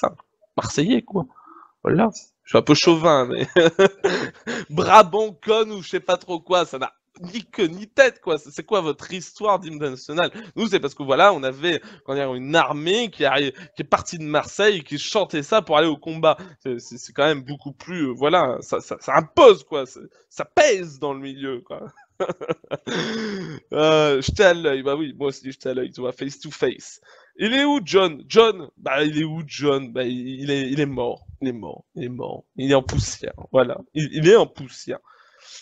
ça. Marseillais, quoi. Voilà. Je suis un peu chauvin, mais Brabant, Con ou je sais pas trop quoi, ça n'a ni queue ni tête, quoi. C'est quoi votre histoire d'hymne national? Nous, c'est parce que voilà, on avait une armée qui est partie de Marseille et qui chantait ça pour aller au combat. C'est quand même beaucoup plus, voilà, ça impose, quoi. Ça pèse dans le milieu, quoi. Jeter à l'œil, bah oui, moi aussi jeter à l'œil, tu vois, face to face. Il est où John? John, bah il est où John? Bah il est mort, il est mort, il est mort, il est en poussière, voilà, il est en poussière.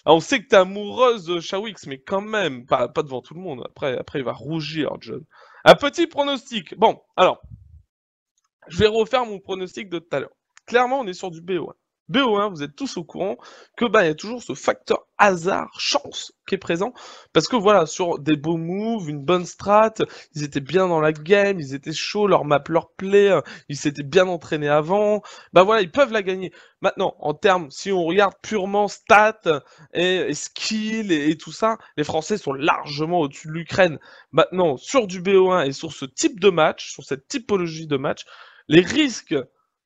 Alors, on sait que t'es amoureuse de Shawix, mais quand même, pas devant tout le monde. Après il va rougir, John. Un petit pronostic. Bon, alors, je vais refaire mon pronostic de tout à l'heure. Clairement, on est sur du BO1. BO1, vous êtes tous au courant que il y a toujours ce facteur hasard, chance qui est présent, parce que voilà, sur des beaux moves, une bonne strat, ils étaient bien dans la game, ils étaient chauds, leur map leur plaît, ils s'étaient bien entraînés avant, voilà, ils peuvent la gagner. Maintenant, en termes, si on regarde purement stats et skill et tout ça, les Français sont largement au-dessus de l'Ukraine. Maintenant, sur du BO1 et sur ce type de match, sur cette typologie de match, les risques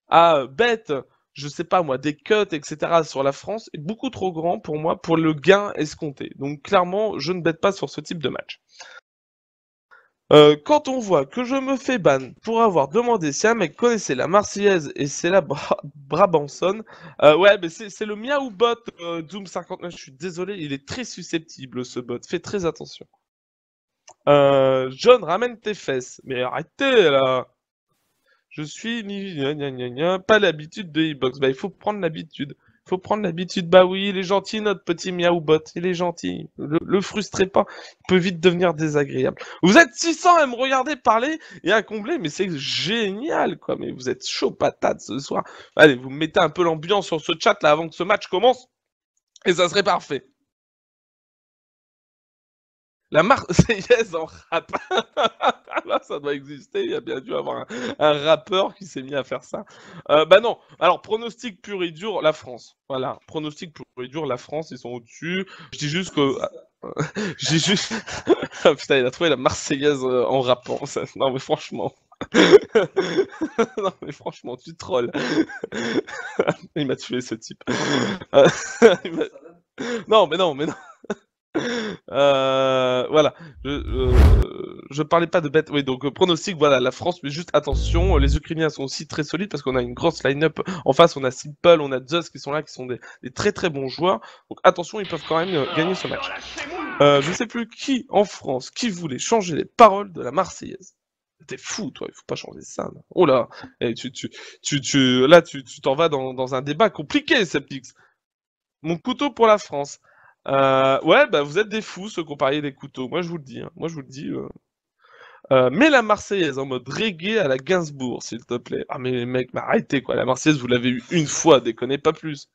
à bet, je sais pas moi, des cuts, etc. sur la France est beaucoup trop grand pour moi pour le gain escompté. Donc clairement, je ne bête pas sur ce type de match. Quand on voit que je me fais ban pour avoir demandé si un mec connaissait la Marseillaise et c'est la Brabanson, ouais, mais c'est le Miaou bot Zoom59, je suis désolé, il est très susceptible ce bot, fais très attention. John, ramène tes fesses, mais arrêtez là. Je suis pas l'habitude de e-box. Bah, il faut prendre l'habitude. Il faut prendre l'habitude. Bah oui, il est gentil, notre petit Miaoubot. Il est gentil. Le frustrez pas. Il peut vite devenir désagréable. Vous êtes 600 à me regarder parler et à combler, mais c'est génial, quoi. Mais vous êtes chaud patate ce soir. Allez, vous mettez un peu l'ambiance sur ce chat là avant que ce match commence. Et ça serait parfait. La Marseillaise en rap. Là, ça doit exister. Il y a bien dû avoir un rappeur qui s'est mis à faire ça. Bah non. Alors, pronostic pur et dur, la France. Voilà. Pronostic pur et dur, la France, ils sont au-dessus. Je dis juste que. J'ai juste. Ah, putain, il a trouvé la Marseillaise en rappant. Ça. Non, mais franchement. Non, mais franchement, tu trolls. Il m'a tué ce type. Non, mais non, mais non. Voilà, je parlais pas de bête. Oui, donc pronostic, voilà, la France, mais juste attention, les Ukrainiens sont aussi très solides parce qu'on a une grosse line-up en face. On a Simple, on a Zeus qui sont là, qui sont des très très bons joueurs. Donc attention, ils peuvent quand même gagner ce match. Je sais plus qui en France qui voulait changer les paroles de la Marseillaise. T'es fou, toi, il faut pas changer ça. Là. Oh là, et là, tu t'en vas dans un débat compliqué, Septix. Mon couteau pour la France. Ouais, bah vous êtes des fous ceux qui ont parié des couteaux. Moi je vous le dis. Hein. Moi je vous le dis. Mets la Marseillaise en mode reggae à la Gainsbourg, s'il te plaît. Ah mais mec, mais arrêtez quoi. La Marseillaise, vous l'avez eu une fois, déconnez pas plus.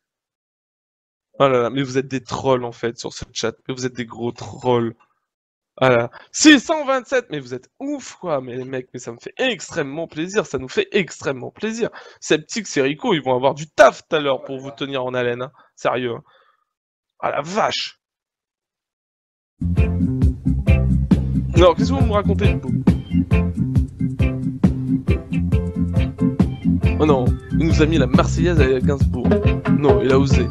Oh là là, mais vous êtes des trolls en fait sur ce chat. Mais vous êtes des gros trolls. Voilà. 627, mais vous êtes ouf quoi. Mais les mecs, mais ça me fait extrêmement plaisir. Ça nous fait extrêmement plaisir. Septic, c'est Rico, ils vont avoir du taf tout à l'heure pour vous tenir en haleine. Hein. Sérieux. Hein. Ah la vache. Non, qu'est-ce que vous me racontez, Lupo? Oh non, il nous a mis la Marseillaise à Gainsbourg. Non, il a osé.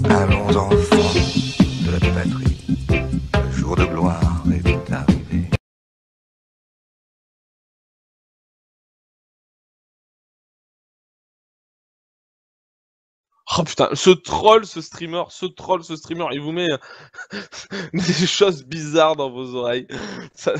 Allons enfants de la patrie, le jour de gloire est arrivé. Oh putain, ce troll, ce streamer, il vous met des choses bizarres dans vos oreilles. Ça,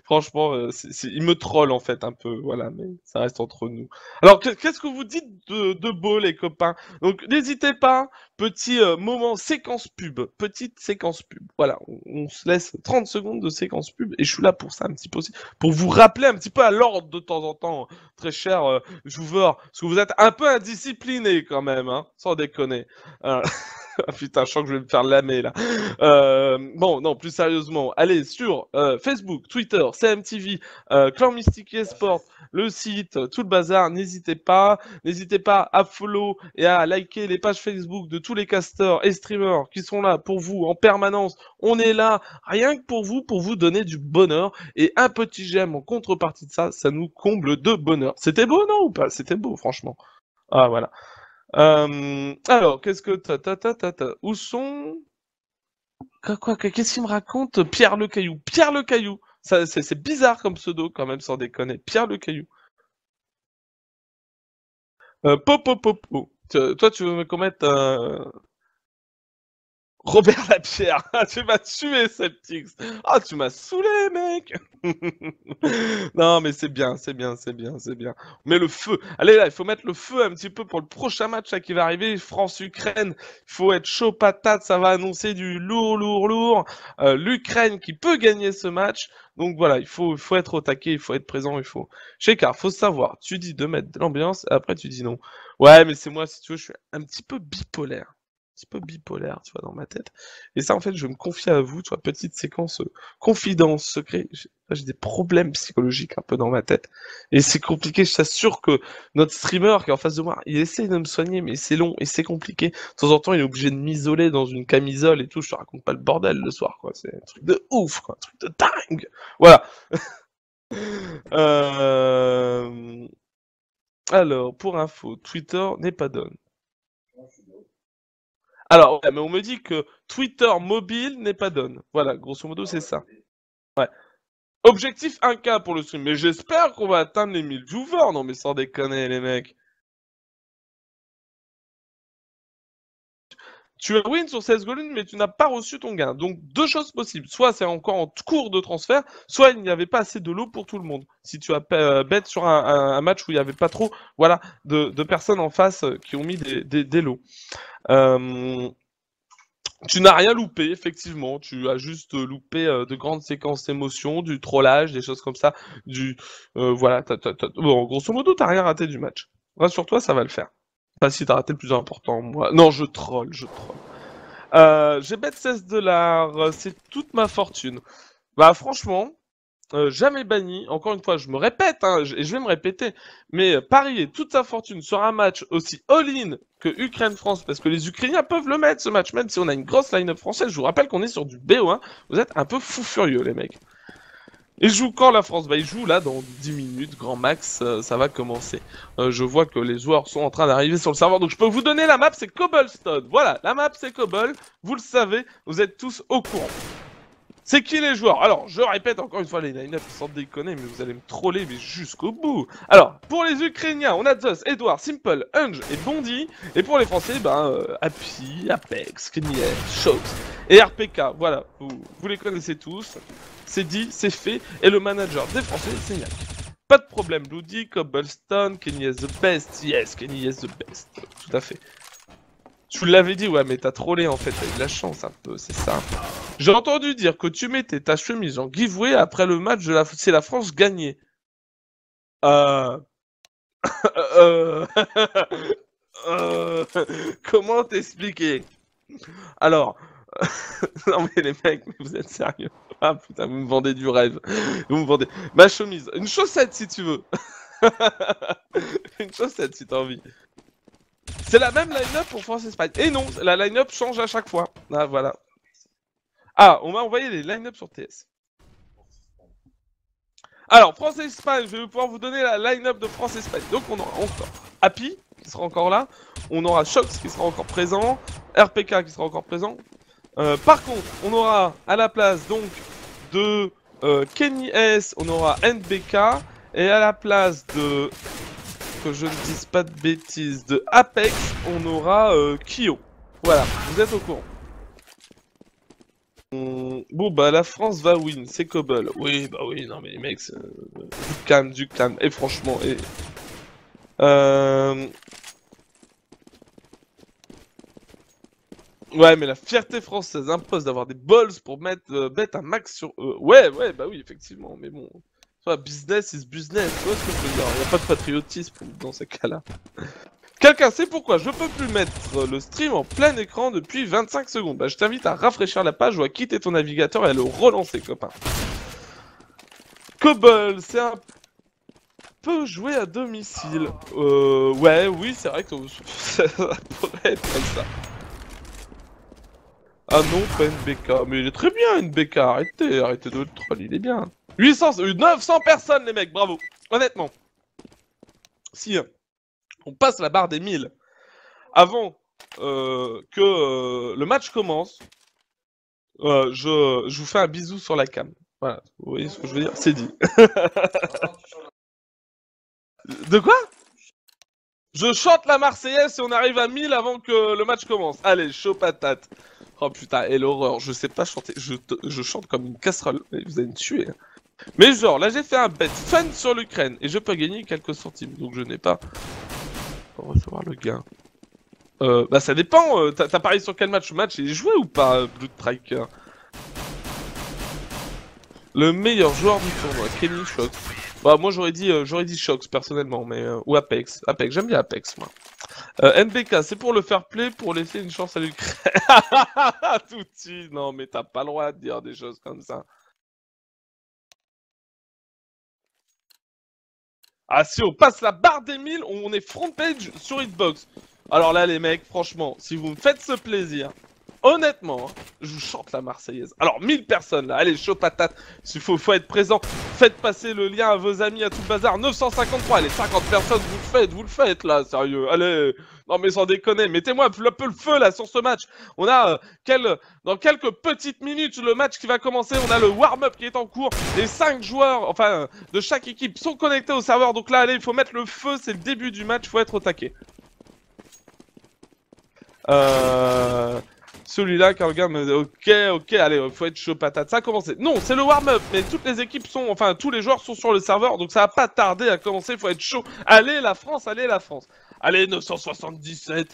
franchement, il me troll en fait un peu, voilà, mais ça reste entre nous. Alors, qu'est-ce que vous dites de beau, les copains? Donc, n'hésitez pas, petit moment séquence pub, petite séquence pub. Voilà, on se laisse 30 secondes de séquence pub et je suis là pour ça un petit peu aussi, pour vous rappeler un petit peu à l'ordre de temps en temps, très cher joueur, parce que vous êtes un peu indiscipliné quand même, hein, sans sans déconner. Ah, putain, je sens que je vais me faire lamer là. Bon, non, plus sérieusement, allez sur Facebook, Twitter, CMTV, Clan Mystique eSport, le site, tout le bazar. N'hésitez pas à follow et à liker les pages Facebook de tous les casters et streamers qui sont là pour vous en permanence. On est là rien que pour vous donner du bonheur et un petit j'aime en contrepartie de ça, ça nous comble de bonheur. C'était beau, non, ou pas? C'était beau, franchement. Ah, voilà. Alors, qu'est-ce que où sont... Qu'est-ce qu'il me raconte? Pierre le Caillou. Pierre le Caillou. Ça, c'est bizarre comme pseudo, quand même, sans déconner. Pierre le Caillou. Popopopo. Toi, tu veux me commettre un... Robert Lapierre, tu m'as tué, Septix. Ah, tu m'as saoulé, mec. Non, mais c'est bien. Mais le feu. Allez, là, il faut mettre le feu un petit peu pour le prochain match là, qui va arriver, France-Ukraine. Il faut être chaud patate, ça va annoncer du lourd. L'Ukraine qui peut gagner ce match. Donc voilà, il faut être au taquet, il faut être présent, il faut... Shekar, faut savoir, tu dis de mettre de l'ambiance, après tu dis non. Ouais, mais c'est moi, si tu veux, je suis un petit peu bipolaire. Tu vois, dans ma tête. Et ça, en fait, je me confie à vous, tu vois, petite séquence confidence, secret. J'ai des problèmes psychologiques un peu dans ma tête. Et c'est compliqué, je t'assure que notre streamer qui est en face de moi, il essaie de me soigner, mais c'est long et c'est compliqué. De temps en temps, il est obligé de m'isoler dans une camisole et tout, je te raconte pas le bordel le soir, quoi. C'est un truc de ouf, quoi, un truc de dingue. Voilà. Alors, pour info, Twitter n'est pas done. Alors, ouais, mais on me dit que Twitter mobile n'est pas done. Voilà, grosso modo, c'est ça. Ouais. Objectif 1K pour le stream. Mais j'espère qu'on va atteindre les 1000 viewers. Non, mais sans déconner, les mecs. Tu as win sur CSGO Lune, mais tu n'as pas reçu ton gain. Donc, deux choses possibles. Soit c'est encore en cours de transfert, soit il n'y avait pas assez de lots pour tout le monde. Si tu as bet sur un match où il n'y avait pas trop voilà, de personnes en face qui ont mis des lots. Tu n'as rien loupé, effectivement. Tu as juste loupé de grandes séquences d'émotions, du trollage, des choses comme ça. Voilà, bon, grosso modo, t'as rien raté du match. Rassure-toi, ça va le faire. Pas si t'as raté le plus important, moi. Non, je troll. J'ai bet $16, c'est toute ma fortune. Bah, franchement, jamais banni. Encore une fois, je me répète, hein, et je vais me répéter, mais parier toute sa fortune sur un match aussi all-in que Ukraine-France, parce que les Ukrainiens peuvent le mettre ce match, même si on a une grosse line-up française. Je vous rappelle qu'on est sur du BO1. Vous êtes un peu fou furieux, les mecs. Il joue quand la France? Bah, il joue là dans 10 minutes, grand max, ça va commencer. Je vois que les joueurs sont en train d'arriver sur le serveur, donc je peux vous donner la map, c'est Cobblestone. Voilà, la map c'est Cobble, vous le savez, vous êtes tous au courant. C'est qui les joueurs? Alors, je répète encore une fois les line-up sans déconner, mais vous allez me troller mais jusqu'au bout. Alors, pour les Ukrainiens, on a Zeus, Edward, Simple, Hunge et Bondy. Et pour les Français, Happy, Apex, Kenny, Shox et RPK. Voilà, vous les connaissez tous. C'est dit, c'est fait. Et le manager des Français, c'est Niak. Pas de problème, Bloody, Cobblestone, Kenny is the best. Yes, Kenny is the best. Tout à fait. Tu l'avais dit, ouais, mais t'as trollé en fait, t'as eu de la chance un peu, c'est ça. J'ai entendu dire que tu mettais ta chemise en giveaway après le match de c'est la France gagnée. Comment t'expliquer? Alors, non mais les mecs, mais vous êtes sérieux? Ah putain, vous me vendez du rêve. Vous me vendez ma chemise, une chaussette si tu veux. Une chaussette si t'as envie. C'est la même line-up pour France-Espagne. Et non, la line-up change à chaque fois. Ah, voilà. Ah, on m'a envoyé les line-up sur TS. Alors, France-Espagne, je vais pouvoir vous donner la line-up de France-Espagne. Donc, on aura encore Happy, qui sera encore là. On aura Shox, qui sera encore présent. RPK, qui sera encore présent. Par contre, on aura à la place, donc, de Kenny S, on aura NBK. Et à la place de... que je ne dise pas de bêtises, de Apex, on aura Kyo. Voilà, vous êtes au courant. Bon bah la France va win, c'est Cobble. Oui, bah oui, non mais les mecs, du calme. Et franchement, ouais, mais la fierté française impose d'avoir des balls pour mettre un max sur eux. Ouais, bah oui, effectivement, mais bon... Business is business, tu vois ce que je veux dire? Il n'y a pas de patriotisme dans ces cas-là. Quelqu'un sait pourquoi je peux plus mettre le stream en plein écran depuis 25 secondes. Bah, je t'invite à rafraîchir la page ou à quitter ton navigateur et à le relancer, copain. Cobble, c'est un peu joué à domicile. Ouais, oui, c'est vrai que ça pourrait être comme ça. Ah non, pas NBK. Mais il est très bien, NBK. Arrêtez de le troll, il est bien. 900 personnes, les mecs, bravo. Honnêtement. Si on passe la barre des 1000 avant que le match commence, je vous fais un bisou sur la cam. Voilà, vous voyez ce que je veux dire? C'est dit. De quoi? Je chante la Marseillaise et on arrive à 1000 avant que le match commence. Allez, chaud patate. Oh putain, et l'horreur, je sais pas chanter. Je chante comme une casserole. Vous allez me tuer. Mais genre, là j'ai fait un bet fun sur l'Ukraine et je peux gagner quelques centimes. Donc je n'ai pas... Pour recevoir le gain. Bah ça dépend, t'as parié sur quel match? Le match il est joué ou pas, Blue Striker? Le meilleur joueur du tournoi, Kenny Shox. Bah moi j'aurais dit Shox personnellement, mais ou Apex. Apex, j'aime bien Apex moi. NBK, c'est pour le fair play, pour laisser une chance à l'Ukraine. Tout de suite, non mais t'as pas le droit de dire des choses comme ça. Ah si on passe la barre des 1000, on est front page sur Hitbox. Alors là les mecs, franchement, si vous me faites ce plaisir, honnêtement, je vous chante la Marseillaise. Alors 1000 personnes là, allez chaud patate, il faut être présent. Faites passer le lien à vos amis, à tout le bazar. 953, allez 50 personnes, vous le faites là, sérieux. Allez, non mais sans déconner, mettez-moi un peu le feu là sur ce match. On a dans quelques petites minutes le match qui va commencer. On a le warm-up qui est en cours. Les 5 joueurs, enfin de chaque équipe sont connectés au serveur. Donc là, allez, il faut mettre le feu, c'est le début du match, il faut être au taquet. Celui-là, quand le gars me dit ok, allez, faut être chaud patate. Ça a commencé. Non, c'est le warm-up, mais toutes les équipes sont, enfin, tous les joueurs sont sur le serveur, donc ça va pas tarder à commencer, faut être chaud. Allez, la France, allez, la France. Allez, 977,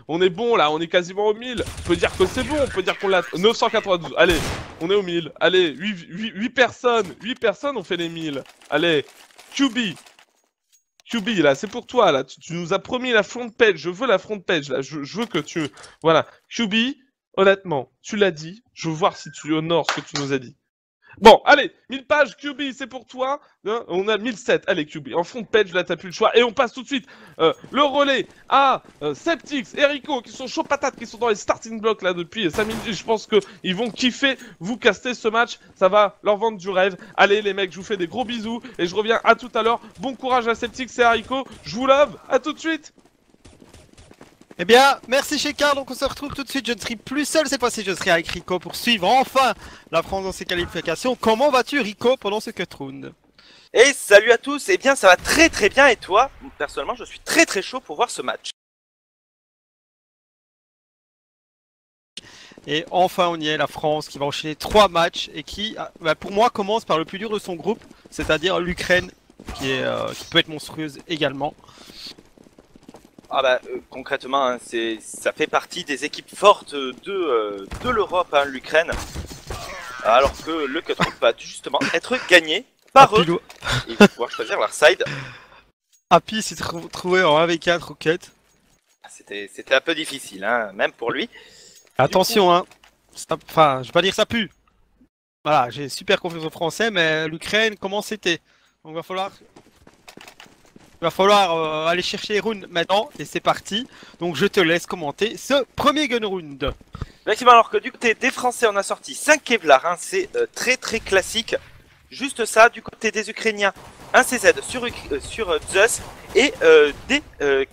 on est bon là, on est quasiment au 1000. On peut dire que c'est bon, on peut dire qu'on l'a... 992, allez, on est au 1000. Allez, 8 personnes, on fait les 1000. Allez, QB là, c'est pour toi là, tu nous as promis la front page, je veux la front page là, je veux que tu... Voilà, QB, honnêtement, tu l'as dit, je veux voir si tu honores ce que tu nous as dit. Bon, allez, 1000 pages, QB, c'est pour toi. Hein, on a 1007, allez QB, en front page, là t'as plus le choix. Et on passe tout de suite le relais à Septix et Rico, qui sont chauds patates, qui sont dans les starting blocks là depuis 5 minutes. Je pense qu'ils vont kiffer vous caster ce match, ça va leur vendre du rêve. Allez les mecs, je vous fais des gros bisous et je reviens à tout à l'heure. Bon courage à Septix et à Rico, je vous love, à tout de suite. Eh bien, merci Shekar, donc on se retrouve tout de suite, je ne serai plus seul cette fois-ci, je serai avec Rico pour suivre enfin la France dans ses qualifications. Comment vas-tu Rico pendant ce cut round? Et salut à tous, eh bien ça va très très bien et toi? Personnellement je suis très très chaud pour voir ce match. Et enfin on y est, la France qui va enchaîner 3 matchs et qui, pour moi, commence par le plus dur de son groupe, c'est-à-dire l'Ukraine, qui peut être monstrueuse également. Ah bah concrètement, hein, ça fait partie des équipes fortes de l'Europe, hein, l'Ukraine. Alors que le cut va justement être gagné par eux. Ils vont pouvoir choisir leur side. Happy s'est trouvé en 1v4 au cut. C'était un peu difficile, hein, même pour lui. Attention, coup... hein. Enfin, je vais pas dire ça pue. Voilà, j'ai super confiance aux Français, mais l'Ukraine, comment c'était? Donc il va falloir aller chercher les runes maintenant, et c'est parti. Donc je te laisse commenter ce premier gun round. Effectivement, alors que du côté des Français, on a sorti 5 Kevlar, hein, c'est très très classique. Juste ça, du côté des Ukrainiens, un CZ sur Zeus et des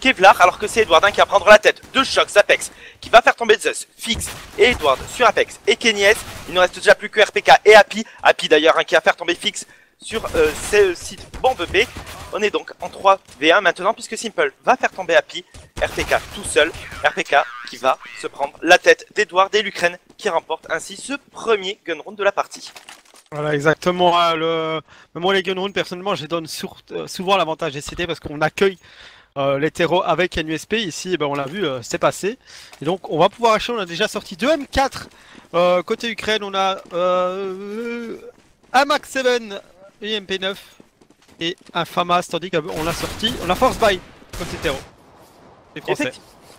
Kevlar, alors que c'est Edward qui va prendre la tête de Shox Apex, qui va faire tomber Zeus, Fix et Edward sur Apex et Kenny S. Il ne reste déjà plus que RPK et Happy. Happy d'ailleurs, qui va faire tomber Fix sur ce site bombe B. On est donc en 3v1 maintenant puisque Simple va faire tomber Happy, RPK tout seul, RPK qui va se prendre la tête d'Edward et l'Ukraine qui remporte ainsi ce premier gun round de la partie. Voilà exactement, moi les gun rounds personnellement je donne souvent l'avantage des CT parce qu'on accueille les terreaux avec NUSP, ici on l'a vu, c'est passé. Et donc on va pouvoir acheter, on a déjà sorti 2 M4, côté Ukraine on a un Max 7 et MP9 et un FAMAS, tandis qu'on a sorti, on a Force Buy côté terreau. Les Français.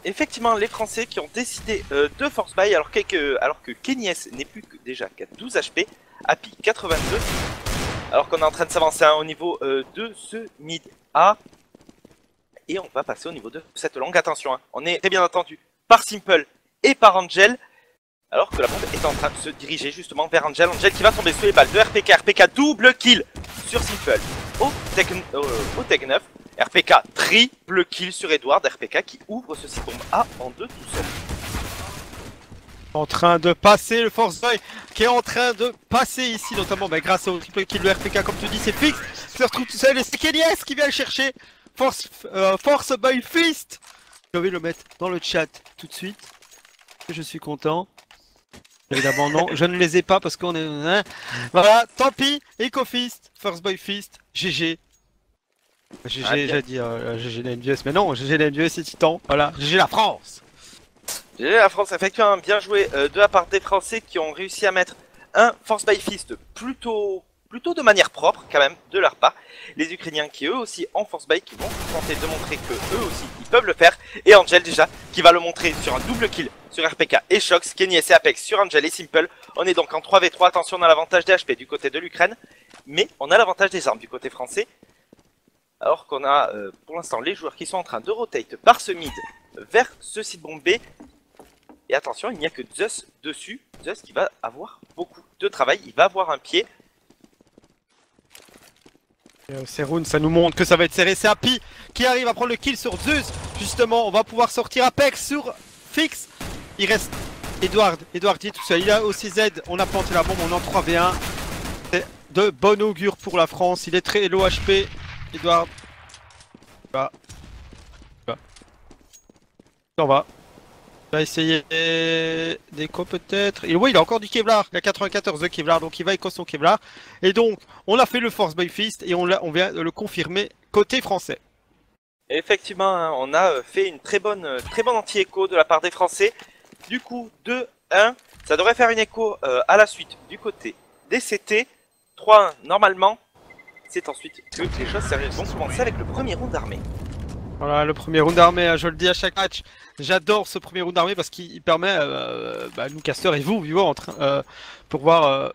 Effectivement, les Français qui ont décidé de force buy alors que Kenyes n'est plus que déjà qu'à 12 HP, Happy 82, alors qu'on est en train de s'avancer au niveau de ce mid A. Et on va passer au niveau de cette longue. Attention, hein, on est très bien entendu par Simple et par Angel, alors que la bombe est en train de se diriger justement vers Angel. Angel qui va tomber sous les balles de RPK. RPK double kill sur Simple au Tech 9. RPK triple kill sur Edward. RPK qui ouvre ce site bombe A en deux tout seul. En train de passer le Force Boy qui est en train de passer ici, notamment grâce au triple kill de RPK, comme tu dis, c'est fixe. Se retrouve tout seul et c'est Kenyes qui vient le chercher. Force Boy Fist. Je vais le mettre dans le chat tout de suite. Je suis content. Évidemment non, je ne les ai pas parce qu'on est... Hein. Voilà, tant pis, Eco Fist, Force Boy Fist, GG. GG, j'ai dit GG la NVS, mais non, GG la NVS c'est Titan, voilà, GG la France. GG la France, effectivement, bien joué de la part des Français qui ont réussi à mettre un Force by Fist plutôt de manière propre quand même de leur part. Les Ukrainiens qui eux aussi en Force by qui vont tenter de montrer que eux aussi ils peuvent le faire. Et Angel déjà qui va le montrer sur un double kill sur RPK et Shox, Kenyes et Apex sur Angel et Simple. On est donc en 3v3, attention on a l'avantage des HP du côté de l'Ukraine, mais on a l'avantage des armes du côté français. Alors qu'on a pour l'instant les joueurs qui sont en train de rotate par ce mid vers ce site bomb B. Et attention, il n'y a que Zeus dessus. Zeus qui va avoir beaucoup de travail, il va avoir un pied. Ces runes, ça nous montre que ça va être serré. C'est Happy qui arrive à prendre le kill sur Zeus. Justement, on va pouvoir sortir Apex sur Fix. Il reste Edward dit tout seul. Il a aussi Z. On a planté la bombe, on est en 3v1. C'est de bon augure pour la France. Il est très low HP. Edward. On va. Il va essayer d'écho peut-être. Et oui, il a encore du Kevlar. Il a 94 de Kevlar, donc il va éco son Kevlar. Et donc, on a fait le Force by Fist et on vient de le confirmer côté français. Effectivement, hein, on a fait une très bonne anti-écho de la part des Français. Du coup, 2-1, ça devrait faire une écho à la suite du côté des CT. 3-1, normalement, c'est ensuite que les choses sérieuses vont commencer avec le premier round d'armée. Voilà, le premier round d'armée, je le dis à chaque match, j'adore ce premier round d'armée parce qu'il permet, nous casteurs et vous, viewers, pour voir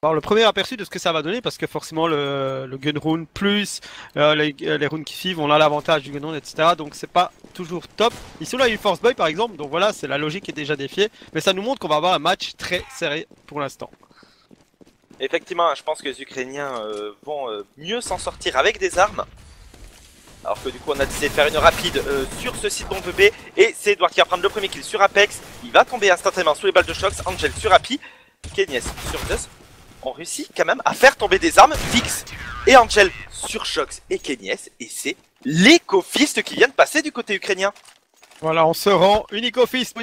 le premier aperçu de ce que ça va donner, parce que forcément le gun round plus les rounds qui suivent, on a l'avantage du gun round, etc. Donc c'est pas toujours top. Ici on a eu Force Boy par exemple, donc voilà, c'est la logique qui est déjà défiée, mais ça nous montre qu'on va avoir un match très serré pour l'instant. Effectivement, je pense que les Ukrainiens vont mieux s'en sortir avec des armes. Alors que du coup on a décidé de faire une rapide sur ce site bombe B. Et c'est Edward qui va prendre le premier kill sur Apex. Il va tomber instantanément sous les balles de Shox. Angel sur Happy, Kenyes sur Zeus. On réussit quand même à faire tomber des armes fixes. Et Angel sur Shox et Kenyes. Et c'est l'Eco Fist qui vient de passer du côté ukrainien. Voilà, on se rend, Unico Fist.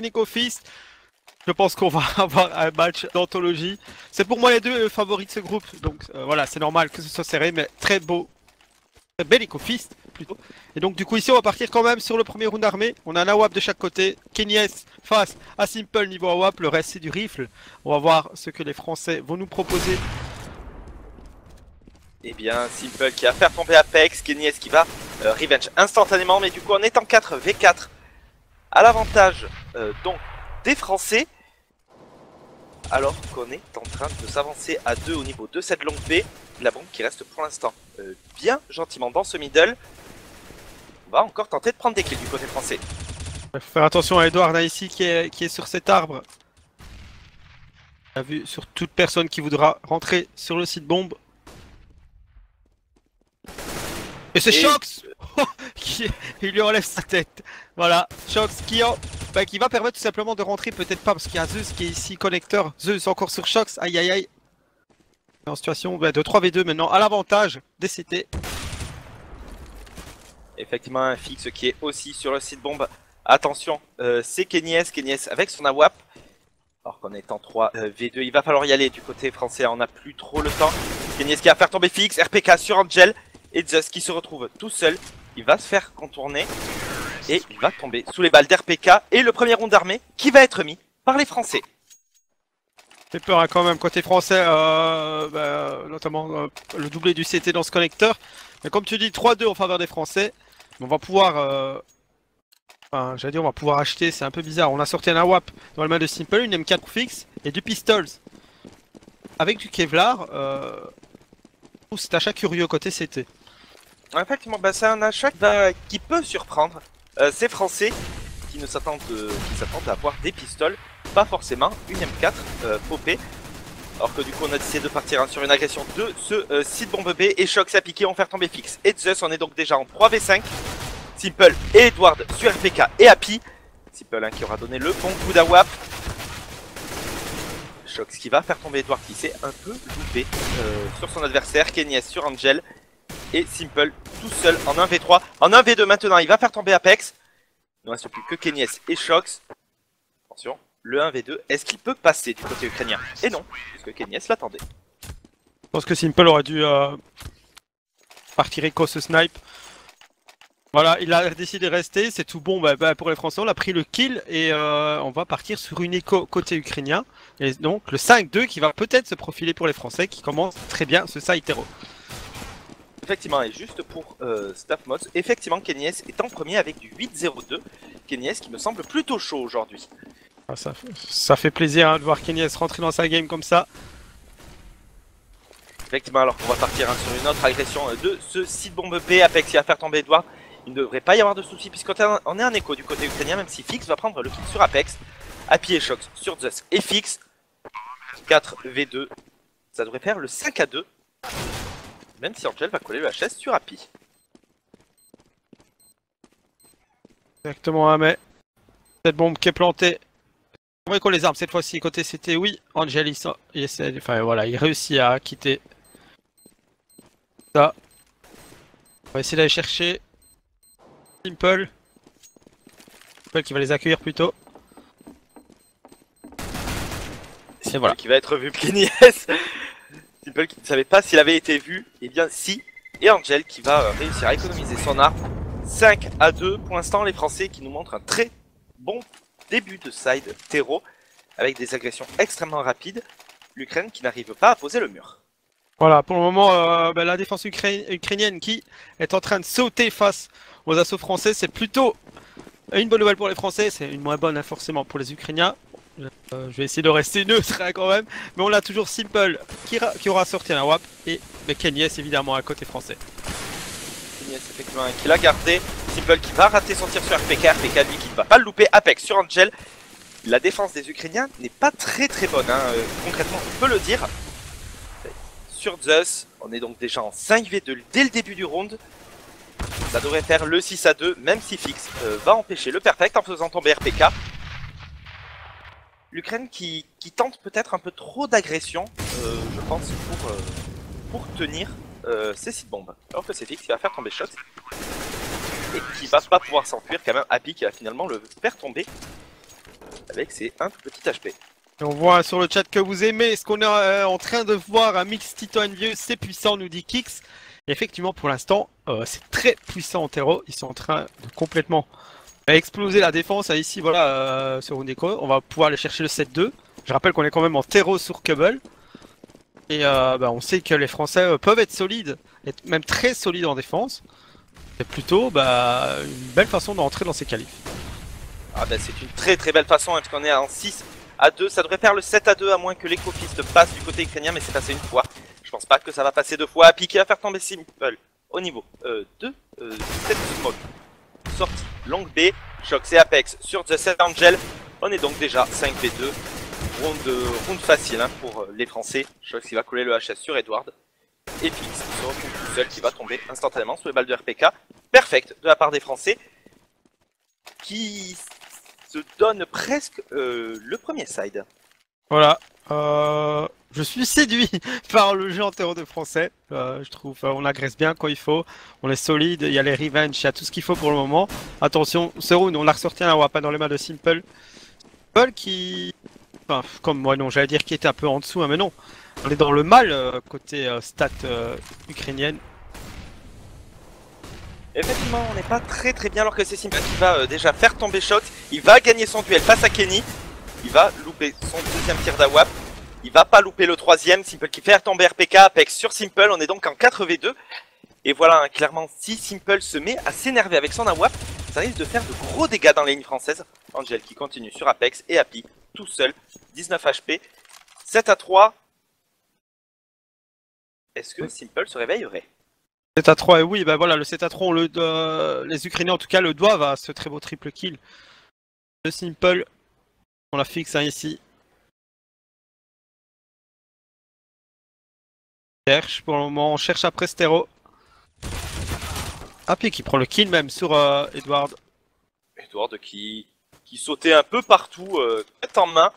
Je pense qu'on va avoir un match d'anthologie. C'est pour moi les deux favoris de ce groupe. Donc voilà, c'est normal que ce soit serré, mais très beau. Très bel Eco Fist plutôt. Et donc du coup ici on va partir quand même sur le premier round armé. On a un AWAP de chaque côté. Kenyes face à Simple niveau AWAP. Le reste c'est du rifle. On va voir ce que les Français vont nous proposer. Eh bien Simple qui va faire tomber Apex. Kenyes qui va revenge instantanément. Mais du coup on est en 4v4 à l'avantage donc des Français. Alors qu'on est en train de s'avancer à 2 au niveau de cette longue B. La bombe qui reste pour l'instant bien gentiment dans ce middle. On va encore tenter de prendre des kills du côté français. Il faut faire attention à Edward là ici qui est sur cet arbre. On a vu sur toute personne qui voudra rentrer sur le site bombe. Et c'est Shox qui lui enlève sa tête. Voilà, Shox qui va permettre tout simplement de rentrer, peut-être pas parce qu'il y a Zeus qui est ici connecteur. Zeus encore sur Shox, aïe aïe aïe. En situation de 3v2 maintenant à l'avantage des CT. Effectivement un fixe qui est aussi sur le site bombe. Attention, c'est Kenyes avec son AWAP. Alors qu'on est en 3v2, il va falloir y aller du côté français, on n'a plus trop le temps. Kenyes qui va faire tomber fixe, RPK sur Angel. Et Zeus qui se retrouve tout seul, il va se faire contourner. Et il va tomber sous les balles d'RPK. Et le premier round d'armée qui va être mis par les Français. Fait peur hein, quand même côté français, notamment le doublé du CT dans ce connecteur. Mais comme tu dis, 3-2 en faveur des Français. On va pouvoir Enfin, j'allais dire, on va pouvoir acheter, c'est un peu bizarre. On a sorti un AWAP dans le main de Simple, une M4 fixe et du Pistols. Avec du Kevlar, c'est achat curieux côté CT. Effectivement, bah, c'est un achat qui peut surprendre ces Français qui s'attendent à avoir des pistoles, pas forcément une M4 popée. Alors que du coup on a décidé de partir sur une agression de ce site bombe B et Shox a piqué, on fait tomber fixe. Et Zeus, on est donc déjà en 3v5. Simple et Edward sur RPK et Happy. Simple qui aura donné le bon coup d'AWAP. Shox qui va faire tomber Edward qui s'est un peu loupé sur son adversaire. Kenyes sur Angel. Et Simple tout seul en 1v3. En 1v2 maintenant, il va faire tomber Apex. Il ne reste plus que Kenyes et Shox. Attention, le 1v2, est-ce qu'il peut passer du côté ukrainien? Et non, puisque Kenyes l'attendait. Je pense que Simple aurait dû partir éco ce snipe. Voilà, il a décidé de rester, c'est tout bon pour les Français. On a pris le kill et on va partir sur une éco côté ukrainien. Et donc le 5-2 qui va peut-être se profiler pour les Français qui commencent très bien ce side hero. Effectivement, et juste pour Staff Mods, effectivement Kenyes est en premier avec du 8-0-2. Kenyes qui me semble plutôt chaud aujourd'hui. Ah, ça fait plaisir hein, de voir Kenyes rentrer dans sa game comme ça. Effectivement, alors qu'on va partir sur une autre agression de ce site bombe B. Apex qui va faire tomber Edward. Il ne devrait pas y avoir de soucis puisqu'on est en écho du côté ukrainien, même si Fix va prendre le kill sur Apex. Happy et Shox sur Zeus et Fix. 4v2. Ça devrait faire le 5-2. Même si Angel va coller le HS sur Happy. Exactement, hein, mais cette bombe qui est plantée. On va coller les armes cette fois-ci. Côté CT, oui. Angel, il essaie, enfin voilà, il réussit à quitter ça. On va essayer d'aller chercher Simple. Simple qui va les accueillir plutôt. Et voilà. Qui va être vu Kenyes. Simple qui ne savait pas s'il avait été vu. Et bien si. Et Angel qui va réussir à économiser son arme. 5-2 pour l'instant, les Français qui nous montrent un très bon début de side terreau. Avec des agressions extrêmement rapides. L'Ukraine qui n'arrive pas à poser le mur. Voilà, pour le moment, la défense ukrainienne qui est en train de sauter face aux assauts français, c'est plutôt une bonne nouvelle pour les Français, c'est une moins bonne hein, forcément pour les Ukrainiens. Je vais essayer de rester neutre hein, quand même, mais on a toujours Simple qui aura sorti un WAP et Kenyes évidemment à côté français. Kenyes effectivement qui l'a gardé, Simple qui va rater son tir sur RPK, RPK lui qui ne va pas le louper, Apex sur Angel. La défense des Ukrainiens n'est pas très bonne, hein. Concrètement on peut le dire. Sur Zeus, on est donc déjà en 5v2 dès le début du round. Ça devrait faire le 6-2, même si Fix va empêcher le perfect en faisant tomber RPK. L'Ukraine qui tente peut-être un peu trop d'agression, je pense, pour tenir ces sites bombes. Alors que c'est Fix qui va faire tomber Shot. Et qui va pas pouvoir s'enfuir, quand même Happy qui va finalement le faire tomber avec ses un tout petit HP. Et on voit sur le chat que vous aimez ce qu'on est en train de voir un mix Tito Envieux, c'est puissant, nous dit Kix. Et effectivement, pour l'instant, c'est très puissant en terreau. Ils sont en train de complètement exploser la défense. Ici, voilà, sur Undeco, on va pouvoir aller chercher le 7-2. Je rappelle qu'on est quand même en terreau sur Cubble. Et on sait que les Français peuvent être solides, et même très solides en défense. C'est plutôt une belle façon d'entrer dans ces qualifs. Ah c'est une très belle façon, hein, puisqu'on est en 6-2. Ça devrait faire le 7-2 à moins que l'écofiste passe du côté ukrainien, mais c'est passé une fois. Je pense pas que ça va passer deux fois. Happy qui va faire tomber Simple au niveau de cette smoke. Sortie longue B, Shox et Apex sur The Set Angel. On est donc déjà 5v2. Round facile hein, pour les Français. Shox qui va coller le HS sur Edward. Et Fix qui se retrouve tout seul, qui va tomber instantanément sous les balles de RPK. Perfect de la part des Français. Qui se donne presque le premier side. Voilà. Je suis séduit par le jeu en terreau de français. Je trouve on agresse bien quand il faut. On est solide, il y a les revenge, il y a tout ce qu'il faut pour le moment. Attention, ce round, on a ressorti un WAP dans les mains de Simple. Simple qui... Enfin, comme moi, non, j'allais dire qu'il était un peu en dessous, hein, mais non. On est dans le mal côté stat ukrainienne. Effectivement, on n'est pas très bien alors que c'est Simple qui va déjà faire tomber Shot. Il va gagner son duel face à Kenny. Il va louper son deuxième tir d'AWAP. Il va pas louper le troisième. Simple qui fait tomber RPK, Apex sur Simple. On est donc en 4v2. Et voilà, hein, clairement, si Simple se met à s'énerver avec son AWAP, ça risque de faire de gros dégâts dans les lignes françaises. Angel qui continue sur Apex et Happy tout seul, 19 HP, 7 à 3. Est-ce que Simple se réveillerait? 7 à 3, et oui, bah voilà, le 7 à 3, les Ukrainiens en tout cas le doivent à ce très beau triple kill de Simple. On la fixe hein, ici. Cherche pour le moment, on cherche après Stero. Happy qui prend le kill même sur Edward. Edward qui sautait un peu partout, tête en main.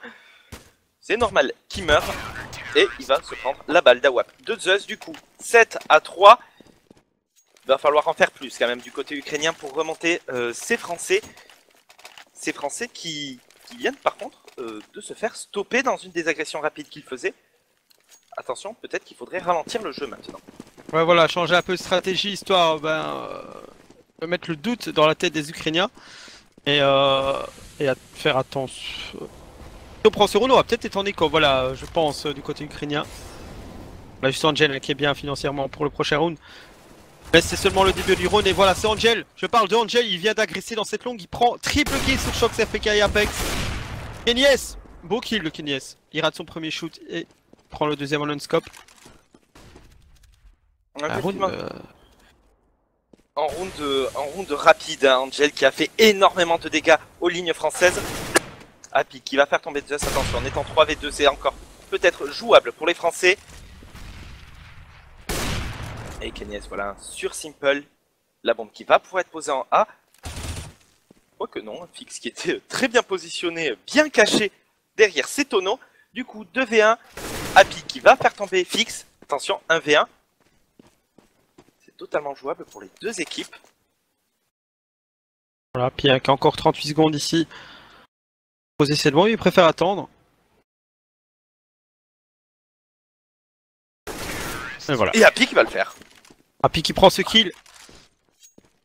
C'est normal qu'il meurt. Et il va se prendre la balle d'Awap de Zeus du coup. 7 à 3. Il va falloir en faire plus quand même du côté ukrainien pour remonter ces Français. Ces Français qui viennent par contre de se faire stopper dans une des agressions rapides qu'ils faisaient. Attention, peut-être qu'il faudrait ralentir le jeu maintenant. Ouais voilà, changer un peu de stratégie histoire de mettre le doute dans la tête des Ukrainiens. Et à faire attention. Si on prend ce round, on va peut-être être en écho, voilà, je pense, du côté ukrainien. On a juste Angel qui est bien financièrement pour le prochain round. Mais c'est seulement le début du round et voilà, c'est Angel. Je parle de Angel, il vient d'agresser dans cette longue, il prend triple kill sur Shox, FPK et Apex. Kenyes, beau kill le Kenyes. Il rate son premier shoot et prend le deuxième en on-scope. En round rapide, hein, Angel qui a fait énormément de dégâts aux lignes françaises. Happy qui va faire tomber Zeus, attention, en étant 3v2, c'est encore peut-être jouable pour les Français. Et Kenyes, voilà, sur Simple, la bombe qui va pouvoir être posée en A. Quoique non, un Fix qui était très bien positionné, bien caché derrière ses tonneaux. Du coup, 2v1, Happy qui va faire tomber Fix. Attention, 1v1. C'est totalement jouable pour les deux équipes. Voilà, Happy qui a encore 38 secondes ici. Poser cette bombe, il préfère attendre. Et voilà. Et Happy qui va le faire. Happy qui prend ce kill.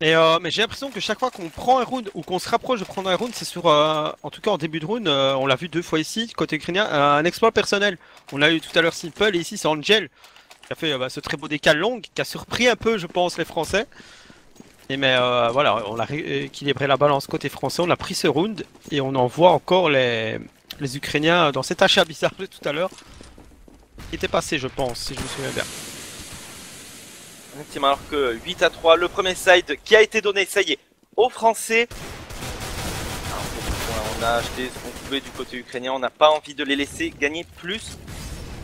Et mais j'ai l'impression que chaque fois qu'on prend un round ou qu'on se rapproche de prendre un round, c'est sur, en tout cas en début de round, on l'a vu 2 fois ici, côté ukrainien, un exploit personnel. On l'a eu tout à l'heure Simple et ici c'est Angel qui a fait ce très beau décal long, qui a surpris un peu je pense les Français. Et mais voilà, on a rééquilibré la balance côté français, on a pris ce round et on en voit encore les Ukrainiens dans cet achat bizarre de tout à l'heure. Qui était passé je pense, si je me souviens bien. Effectivement, alors que 8 à 3, le premier side qui a été donné, ça y est, aux Français. Alors, on a acheté ce qu'on pouvait du côté ukrainien, on n'a pas envie de les laisser gagner plus.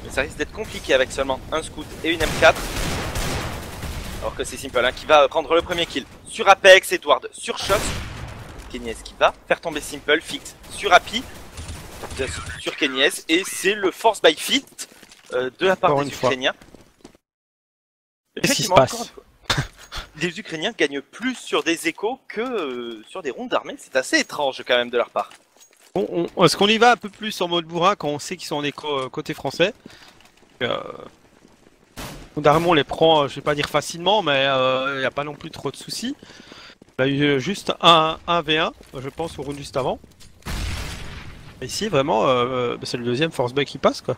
Mais ça risque d'être compliqué avec seulement un scout et une M4. Alors que c'est Simple hein, qui va prendre le premier kill sur Apex, Edward sur Shox. Kenyes qui va faire tomber Simple, Fix sur Happy, sur Kenyes. Et c'est le force by fit de la part des Ukrainiens. Qu'est-ce qui se passe? Les Ukrainiens gagnent plus sur des échos que sur des rondes d'armée. C'est assez étrange quand même de leur part. Est-ce qu'on y va un peu plus en mode bourrin quand on sait qu'ils sont en écho côté français? D'armée on les prend, je vais pas dire facilement, mais il n'y a pas non plus trop de soucis. On a eu juste un 1v1, je pense, au round juste avant. Et ici vraiment, c'est le deuxième force buy qui passe quoi.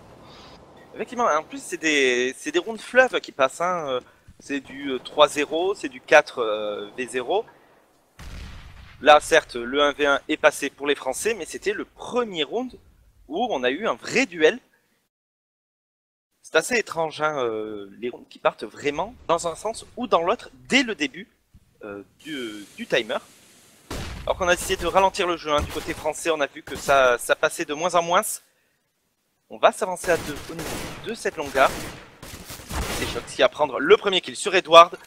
Effectivement, en plus c'est des rounds fleuves qui passent, hein. C'est du 3-0, c'est du 4v0. Là certes le 1v1 est passé pour les Français, mais c'était le premier round où on a eu un vrai duel. C'est assez étrange, hein, les rounds qui partent vraiment dans un sens ou dans l'autre dès le début du timer. Alors qu'on a essayé de ralentir le jeu, hein, du côté français, on a vu que ça passait de moins en moins. On va s'avancer à 2 au niveau de cette longueur. C'est Shox qui va prendre le premier kill sur Edward.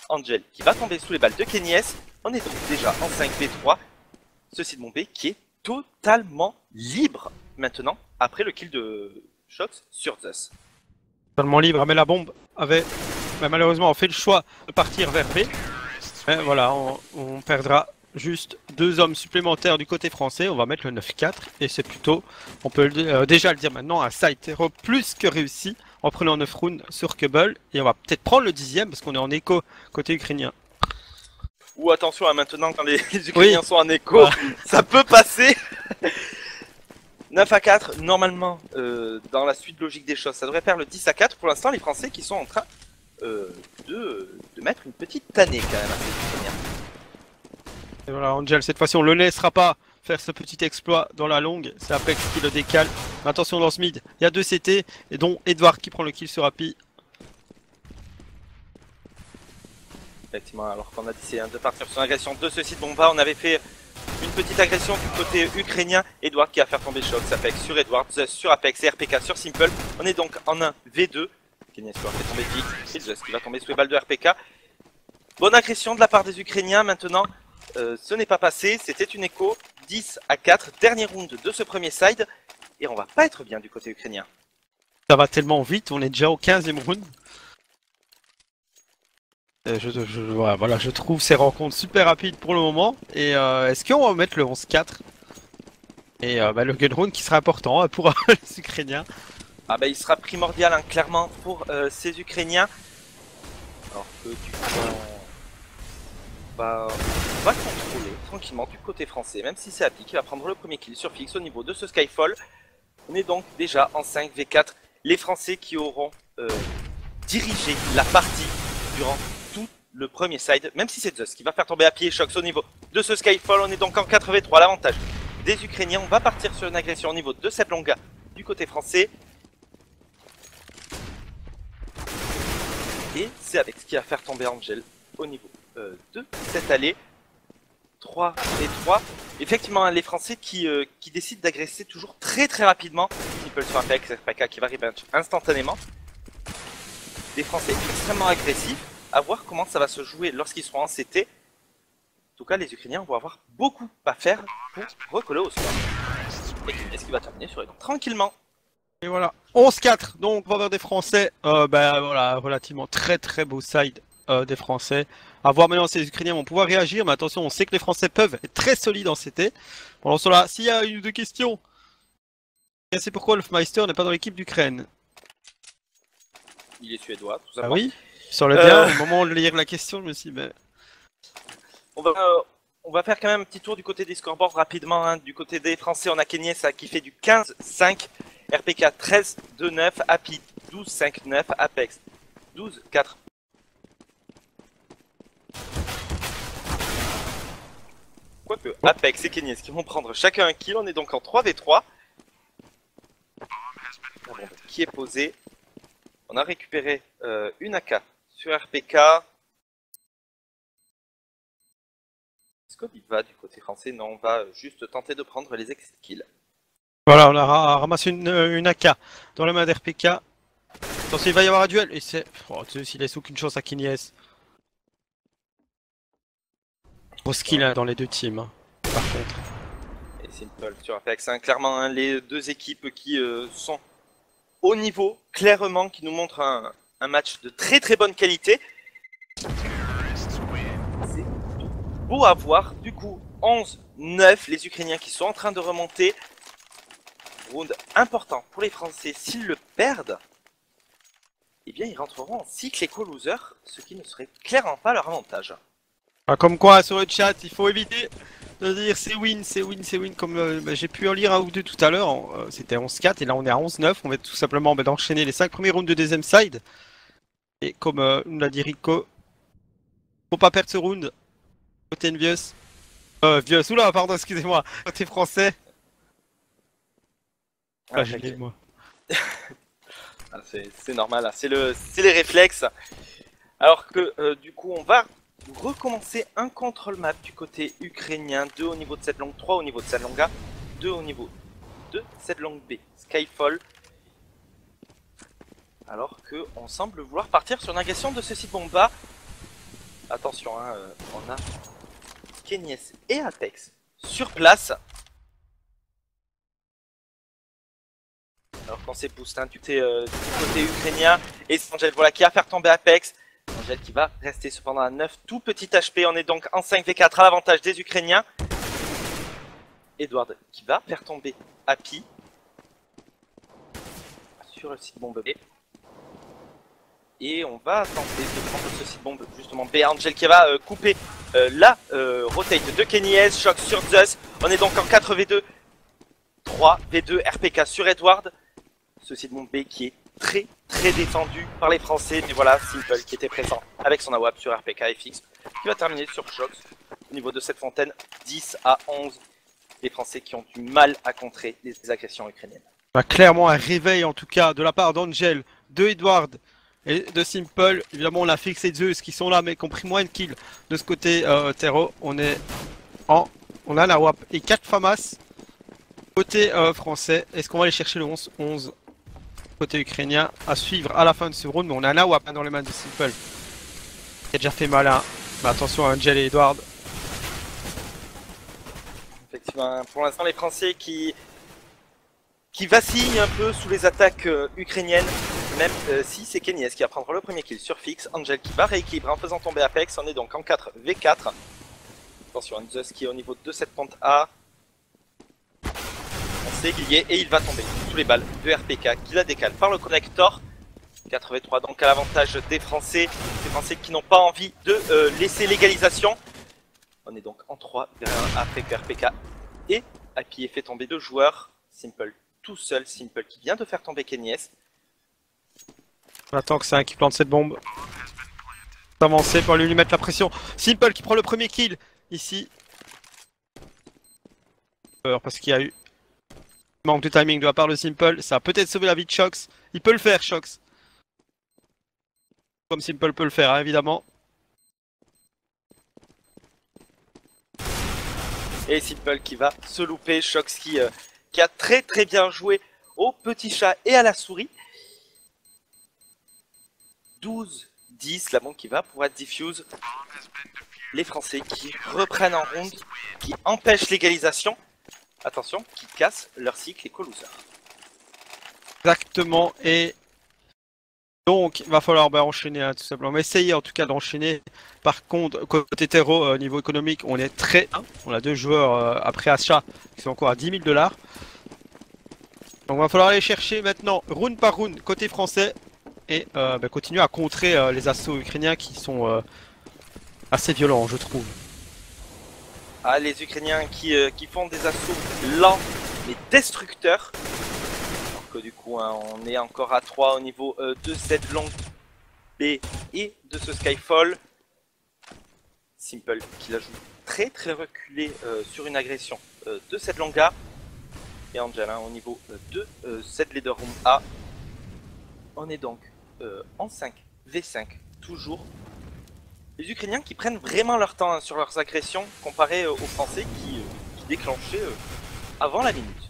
Angel qui va tomber sous les balles de Kenyes. On est donc déjà en 5v3. Ce Sid Bombay qui est totalement libre maintenant après le kill de Shox sur Zeus. Totalement libre, mais la bombe avait malheureusement fait le choix de partir vers B. Et voilà, on perdra juste 2 hommes supplémentaires du côté français. On va mettre le 9-4 et c'est plutôt, on peut déjà le dire maintenant, un side hero plus que réussi en prenant 9 rounds sur Cubble. Et on va peut-être prendre le 10e parce qu'on est en écho côté ukrainien. Ou attention à maintenant quand les Ukrainiens sont en écho, ça peut passer. 9 à 4, normalement, dans la suite logique des choses, ça devrait faire le 10 à 4. Pour l'instant, les Français qui sont en train de mettre une petite tannée quand même à ces Ukrainiens. Et voilà, Angel, cette fois-ci, on le laissera pas faire ce petit exploit dans la longue. C'est Apex qui le décale. Mais attention, dans ce mid, il y a 2 CT, et dont Edward qui prend le kill sur Happy. Effectivement, alors qu'on a décidé de partir sur l'agression de ce site Bomba, on avait fait une petite agression du côté ukrainien. Edward qui a fait tomber Shox, Apex sur Edward, Zeus sur Apex et RPK sur Simple. On est donc en un V2. Kenyes qui va fait tomber Vix et Zeus qui va tomber sous les balles de RPK. Bonne agression de la part des Ukrainiens. Maintenant, ce n'est pas passé. C'était une écho 10-4. Dernier round de ce premier side. Et on va pas être bien du côté ukrainien. Ça va tellement vite, on est déjà au 15e round. Voilà, je trouve ces rencontres super rapides pour le moment. Et est-ce qu'on va mettre le 11-4? Et le gun round qui sera important pour les Ukrainiens. Ah bah il sera primordial hein, clairement pour ces Ukrainiens. Alors que du coup on va contrôler tranquillement du côté français, même si c'est Happy qui va prendre le premier kill sur Fix au niveau de ce Skyfall. On est donc déjà en 5v4. Les Français qui auront dirigé la partie durant tout le premier side, même si c'est Zeus qui va faire tomber Happy et Shox au niveau de ce Skyfall. On est donc en 4v3, l'avantage des Ukrainiens. On va partir sur une agression au niveau de cette longa du côté français. Et c'est avec ce qui va faire tomber Angel au niveau de cette allée. 3 et 3. Effectivement, les Français qui décident d'agresser toujours très rapidement. Simple sur Apex, RPK qui va revenge instantanément. Des Français extrêmement agressifs. À voir comment ça va se jouer lorsqu'ils seront en CT. En tout cas, les Ukrainiens vont avoir beaucoup à faire pour recoller au score. Et est-ce qu'il va terminer sur les dents tranquillement? Et voilà, 11-4, donc faveur des Français. Voilà, relativement très beau side des Français. À voir maintenant si les Ukrainiens vont pouvoir réagir, mais attention, on sait que les Français peuvent être très solides en CT. Pendant cela, s'il y a une ou deux questions, c'est pourquoi Wolfmeister n'est pas dans l'équipe d'Ukraine. Il est suédois, tout simplement. Ah oui, sur le bien, au moment de lire la question, je me suis dit, mais... On va faire quand même un petit tour du côté des scoreboards rapidement. Hein. Du côté des Français, on a Kenyes qui fait du 15-5, RPK 13-2-9, Happy 12-5-9, Apex 12-4. Quoique Apex et Kenyes qui vont prendre chacun un kill, on est donc en 3v3. Qui est posé. On a récupéré une AK sur RPK. Est-ce qu'on y va du côté français? Non, on va juste tenter de prendre les exit kills. Voilà, on a ramassé une AK dans la main d'RPK. Attention, il va y avoir un duel. Et c'est... Oh, il laisse aucune chance à Kenyes. Gros skill hein, dans les deux teams, hein, par contre. Et Simple sur Apex, hein, clairement, hein, les deux équipes qui sont au niveau, clairement, qui nous montrent un match de très bonne qualité. C'est beau à voir. Du coup, 11-9, les Ukrainiens qui sont en train de remonter. Round important pour les Français. S'ils le perdent, eh bien, ils rentreront en cycle éco-loser, ce qui ne serait clairement pas leur avantage. Comme quoi, sur le chat, il faut éviter de dire c'est win, c'est win, c'est win. Comme j'ai pu en lire un ou deux tout à l'heure, c'était 11-4 et là on est à 11-9. On va tout simplement d'enchaîner les 5 premiers rounds de deuxième side. Et comme nous l'a dit Rico, faut pas perdre ce round. Côté Envious. Oula, pardon, excusez-moi. Côté français. Ah, j'ai dit moi. C'est normal, hein. C'est les réflexes. Alors que du coup, on va recommencer un contrôle map du côté ukrainien, 2 au niveau de cette longue, 3 au niveau de cette longue A, 2 au niveau de cette longue B, Skyfall. Alors que on semble vouloir partir sur une agression de ce site bomba. Attention, hein, on a Kenyes et Apex sur place. Alors qu'on s'est boosté du côté ukrainien, et c'est Angel voilà, qui va faire tomber Apex. Angel qui va rester cependant à 9, tout petit HP, on est donc en 5v4 à l'avantage des Ukrainiens. Edward qui va faire tomber Happy sur le site bombe B. Et on va tenter de prendre ce site bombe justement B. Angel qui va couper la rotate de Kenyes, choc sur Zeus. On est donc en 4v2, 3v2 RPK sur Edward. Ce site bombe B qui est très défendu par les Français, mais voilà, Simple qui était présent avec son AWP sur RPK FX, qui va terminer sur Shox au niveau de cette fontaine, 10-11. Les Français qui ont du mal à contrer les agressions ukrainiennes. Bah, clairement un réveil en tout cas de la part d'Angel, de Edward et de Simple. Évidemment on a Fix et Zeus qui sont là mais qui ont pris moins de kills de ce côté Terro. On a la WAP et 4 FAMAS côté français. Est-ce qu'on va aller chercher le 11-11 côté ukrainien à suivre à la fin de ce round? Mais on a la WAP dans les mains de Simple qui a déjà fait malin. Mais attention à Angel et Edward. Effectivement, pour l'instant les Français qui vacillent un peu sous les attaques ukrainiennes, même si c'est Kenyes qui va prendre le premier kill sur Fix, Angel qui va rééquilibrer en faisant tomber Apex, on est donc en 4v4. Attention, Zeus qui est au niveau de cette pente A. On s'est grillé et il va tomber sous les balles de RPK qui la décale par le connector. 4v3 donc à l'avantage des Français qui n'ont pas envie de laisser l'égalisation. On est donc en 3 vers 1 après que RPK et Happy ait fait tomber 2 joueurs. Simple tout seul, Simple qui vient de faire tomber Kenyes. On attend que c'est un qui plante cette bombe. Avancer pour lui mettre la pression. Simple qui prend le premier kill ici. Parce qu'il y a eu manque de timing de la part de Simple. Ça a peut-être sauvé la vie de Shox. Il peut le faire, Shox. Comme Simple peut le faire, hein, évidemment. Et Simple qui va se louper. Shox qui a très bien joué au petit chat et à la souris. 12-10, la bombe qui va pouvoir diffuse. Les Français qui reprennent en round, qui empêchent l'égalisation. Attention, qui cassent leur cycle éco-loser. Exactement, et donc il va falloir enchaîner, hein, tout simplement. Essayer en tout cas d'enchaîner. Par contre, côté terreau, niveau économique, on est très... On a 2 joueurs après achat qui sont encore à 10 000 $. Donc il va falloir aller chercher maintenant, round par round, côté français. Et continuer à contrer les assauts ukrainiens qui sont assez violents, je trouve. Ah, les Ukrainiens qui font des assauts lents mais destructeurs. Alors que du coup, hein, on est encore à 3 au niveau de cette longue B et de ce Skyfall. Simple qui la joue très reculé sur une agression de cette longue A. Et Angel hein, au niveau de cette Leader Room A. On est donc en 5v5 toujours. Les Ukrainiens qui prennent vraiment leur temps hein, sur leurs agressions comparé aux Français qui déclenchaient avant la minute.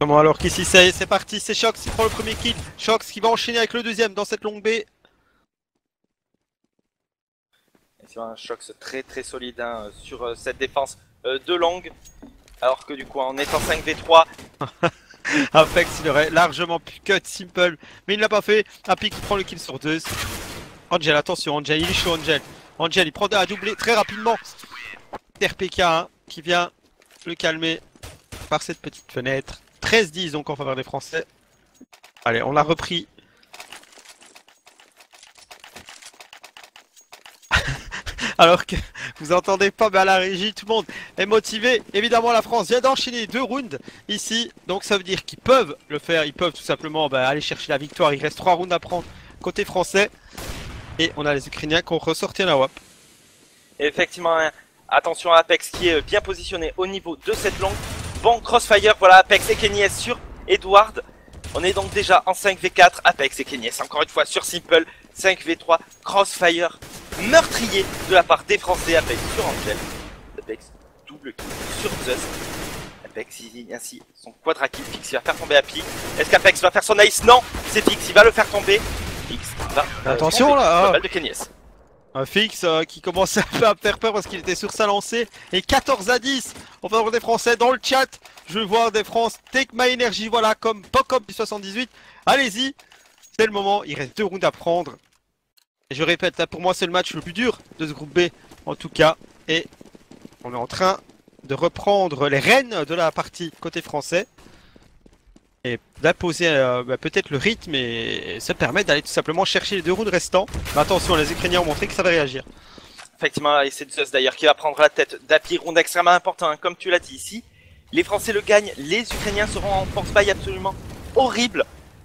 Comment alors qu'ici c'est parti, c'est Shox qui prend le premier kill. Shox qui va enchaîner avec le deuxième dans cette longue B. C'est un Shox très solide hein, sur cette défense de longue. Alors que du coup on est en 5v3. Apex il aurait largement pu cut Simple, mais il ne l'a pas fait. Happy qui prend le kill sur 2. Angel, attention, Angel, il est chaud Angel. Angel, il prend à doubler très rapidement. RPK hein, qui vient le calmer par cette petite fenêtre. 13-10 donc en faveur des Français. Allez, on l'a repris. Alors que vous entendez pas, mais à la régie, tout le monde est motivé. Évidemment, la France vient d'enchaîner 2 rounds ici. Donc ça veut dire qu'ils peuvent le faire. Ils peuvent tout simplement aller chercher la victoire. Il reste 3 rounds à prendre côté français. Et on a les Ukrainiens qui ont ressorti la WAP. Effectivement, hein, attention à Apex qui est bien positionné au niveau de cette longue. Bon crossfire, voilà Apex et Kenyes sur Edward. On est donc déjà en 5v4. Apex et Kenyes encore une fois sur Simple. 5v3, crossfire meurtrier de la part des Français. Apex sur Angel. Apex double kill sur Zeus. Apex ainsi son quadra kill. Fix il va faire tomber Happy. Est-ce qu'Apex va faire son ace? Non, c'est Fix, il va le faire tomber. Fix va attention là, balle de Kenyes. Un Fix qui commençait à faire peur parce qu'il était sur sa lancée. Et 14-10 en faveur des Français dans le chat. Je veux voir des France take my energy, voilà, comme Pocop du 78. Allez-y, c'est le moment, il reste 2 rounds à prendre. Et je répète, là, pour moi c'est le match le plus dur de ce groupe B en tout cas. Et on est en train de reprendre les rênes de la partie côté français. Et d'imposer peut-être le rythme et se permettre d'aller tout simplement chercher les 2 rounds restants. Mais attention, les Ukrainiens ont montré que ça va réagir. Effectivement, et c'est Zeus d'ailleurs qui va prendre la tête d'Happy. Round extrêmement important, hein, comme tu l'as dit ici. Les Français le gagnent, les Ukrainiens seront en force bail absolument horrible.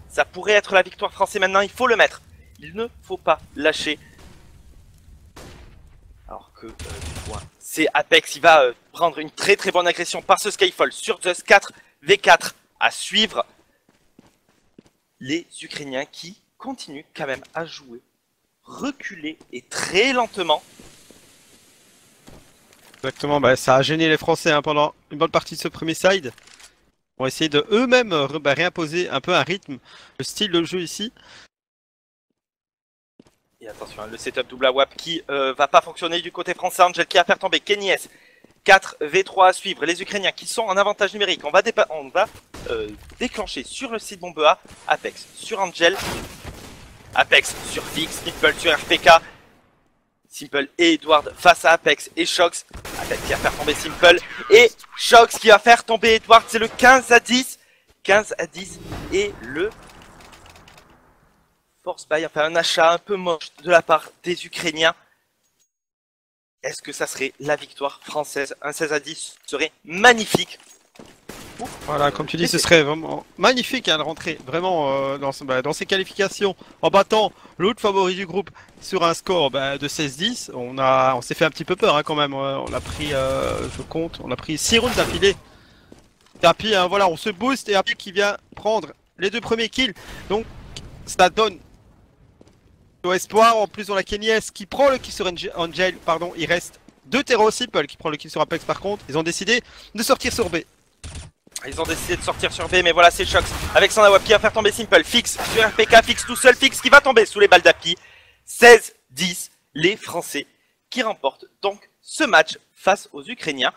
Ça pourrait être la victoire française maintenant, il faut le mettre. Il ne faut pas lâcher. Alors que du point. C'est Apex, il va prendre une très très bonne agression par ce Skyfall sur Zeus 4v4 à suivre. Les Ukrainiens qui continuent quand même à jouer, reculer et très lentement. Exactement, bah, ça a gêné les Français hein, pendant une bonne partie de ce premier side. Ils vont essayer de eux-mêmes réimposer un peu un rythme, le style de jeu ici. Et attention, le setup double AWAP qui va pas fonctionner du côté français. Angel qui va faire tomber Kenny S. 4v3 à suivre. Les Ukrainiens qui sont en avantage numérique. On va déclencher sur le site bombe A. Apex sur Angel. Apex sur Fix. Simple sur RPK. Simple et Edward face à Apex et Shox. Apex qui va faire tomber Simple. Et Shox qui va faire tomber Edward. C'est le 15-10. 15-10. Et le force buy, enfin un achat un peu moche de la part des Ukrainiens. Est-ce que ça serait la victoire française? Un 16-10 serait magnifique. Voilà, comme tu dis, ce serait vraiment magnifique hein, de rentrer vraiment dans ces qualifications en battant l'autre favori du groupe sur un score de 16-10. On s'est fait un petit peu peur hein, quand même. On a pris, je compte, on a pris 6 rounds d'affilée. Et Happy, hein, voilà, on se booste et Happy qui vient prendre les 2 premiers kills. Donc ça donne au espoir. En plus on a Kenny S qui prend le kill sur Angel, pardon, il reste 2 Tero Simple qui prend le kill sur Apex par contre. Ils ont décidé de sortir sur B. Ils ont décidé de sortir sur B, mais voilà, c'est Shox avec son AWP qui va faire tomber Simple. Fix sur RPK, Fix tout seul, Fix qui va tomber sous les balles d'Happy. 16-10, les Français qui remportent donc ce match face aux Ukrainiens.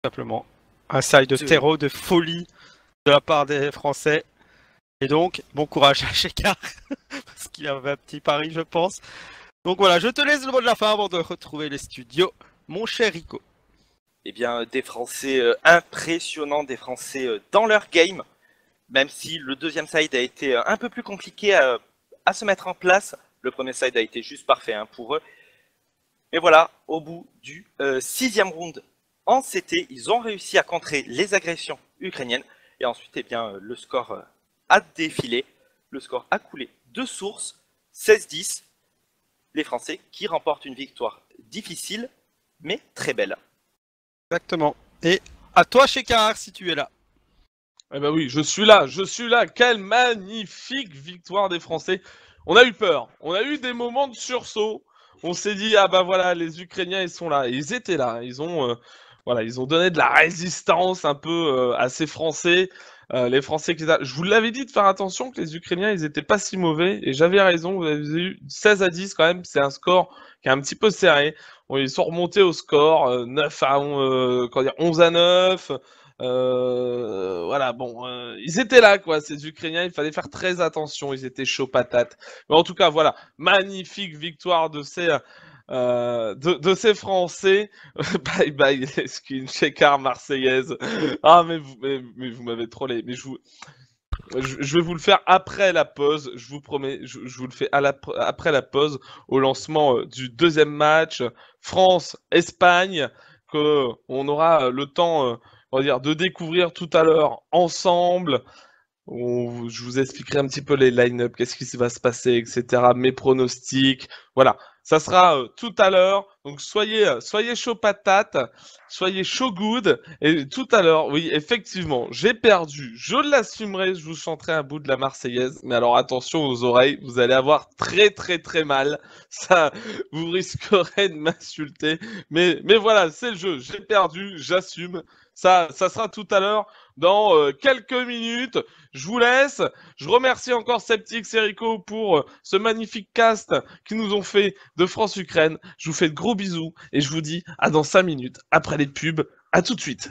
Simplement un side de terreau, de folie de la part des Français. Et donc, bon courage à Shekar, parce qu'il avait un petit pari, je pense. Donc voilà, je te laisse le mot de la fin avant de retrouver les studios, mon cher Rico. Eh bien, des Français impressionnants, des Français dans leur game, même si le deuxième side a été un peu plus compliqué à se mettre en place. Le premier side a été juste parfait hein, pour eux. Mais voilà, au bout du 6e round en CT, ils ont réussi à contrer les agressions ukrainiennes. Et ensuite, eh bien, le score a défilé, le score a coulé de source, 16-10. Les Français qui remportent une victoire difficile, mais très belle. Exactement. Et à toi, Shekar, si tu es là. Eh ben oui, je suis là. Quelle magnifique victoire des Français. On a eu peur, on a eu des moments de sursaut. On s'est dit ah bah voilà, les Ukrainiens ils sont là. Et ils étaient là. Ils ont ils ont donné de la résistance un peu à ces Français. Les Français je vous l'avais dit de faire attention que les Ukrainiens ils étaient pas si mauvais et j'avais raison. Vous avez eu 16-10 quand même. C'est un score qui est un petit peu serré. Bon, ils sont remontés au score 9 à 11-9. Voilà, bon, ils étaient là, quoi, ces Ukrainiens, il fallait faire très attention, ils étaient chauds patates. Mais en tout cas, voilà, magnifique victoire de ces Français. Bye bye, les skins, Shekar marseillaise. Ah, mais vous m'avez trollé, mais je vais vous le faire après la pause, je vous promets, je vous le fais après la pause, au lancement du deuxième match, France-Espagne, qu'on aura le temps on va dire, de découvrir tout à l'heure ensemble. Je vous expliquerai un petit peu les line-up, qu'est-ce qui va se passer, etc. Mes pronostics. Voilà, ça sera tout à l'heure. Donc soyez chaud patate, soyez chaud good. Et tout à l'heure, oui, effectivement, j'ai perdu. Je l'assumerai, je vous chanterai un bout de la Marseillaise. Mais alors attention aux oreilles, vous allez avoir très très très mal. Ça, vous risquerez de m'insulter. Mais voilà, c'est le jeu. J'ai perdu, j'assume. Ça sera tout à l'heure dans quelques minutes. Je vous laisse. Je remercie encore Septix et Rico pour ce magnifique cast qu'ils nous ont fait de France-Ukraine. Je vous fais de gros bisous et je vous dis à dans 5 minutes après les pubs. À tout de suite.